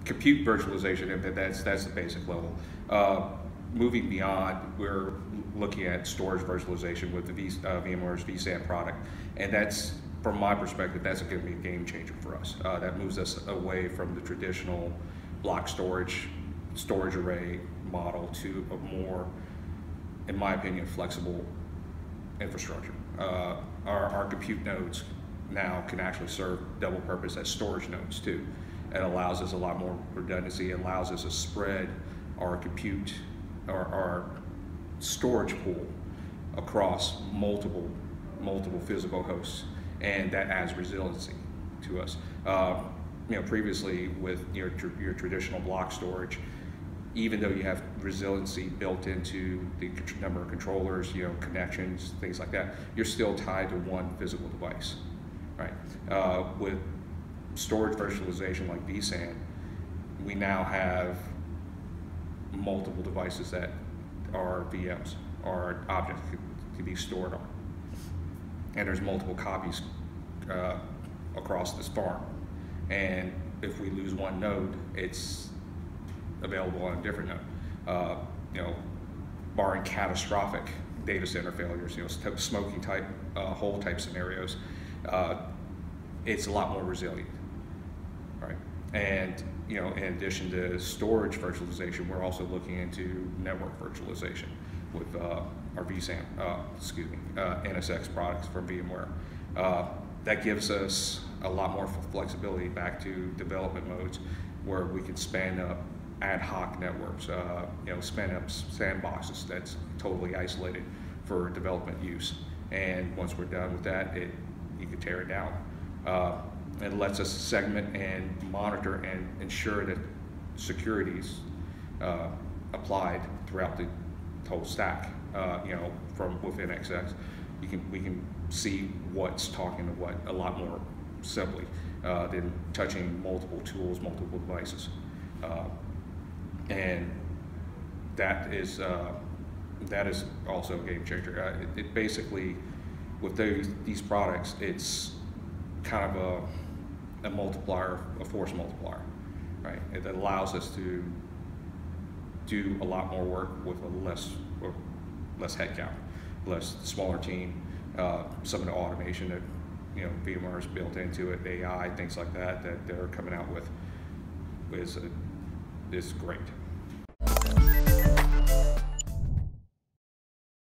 compute virtualization, and that's the basic level. Moving beyond, we're looking at storage virtualization with the VMware's vSAN product, and that's, from my perspective, that's going to be a game changer for us. That moves us away from the traditional block storage array model to a more, in my opinion, flexible infrastructure. Our compute nodes now can actually serve double purpose as storage nodes too. It allows us a lot more redundancy. It allows us to spread our compute, our storage pool across multiple physical hosts, and that adds resiliency to us. Previously with your traditional block storage, even though you have resiliency built into the number of controllers, connections, things like that, you're still tied to one physical device, right? With storage virtualization like vSAN, we now have multiple devices that are VMs, or objects to be stored on. And there's multiple copies across this farm. And if we lose one node, it's available on a different node. Barring catastrophic data center failures, smoking type, hole type scenarios, it's a lot more resilient, right? And in addition to storage virtualization, we're also looking into network virtualization with our vSAN, NSX products from VMware. That gives us a lot more flexibility back to development modes where we can span up ad hoc networks, span up sandboxes that's totally isolated for development use. And once we're done with that, you can tear it down. It lets us segment and monitor and ensure that security is applied throughout the whole stack. From within NSX, we can see what's talking to what a lot more simply than touching multiple tools, multiple devices, and that is also a game changer. It basically, with these products, it's kind of a multiplier, a force multiplier, right? It allows us to do a lot more work with a less headcount, smaller team. Some of the automation that VMware's built into it, AI, things like that they're coming out with is great.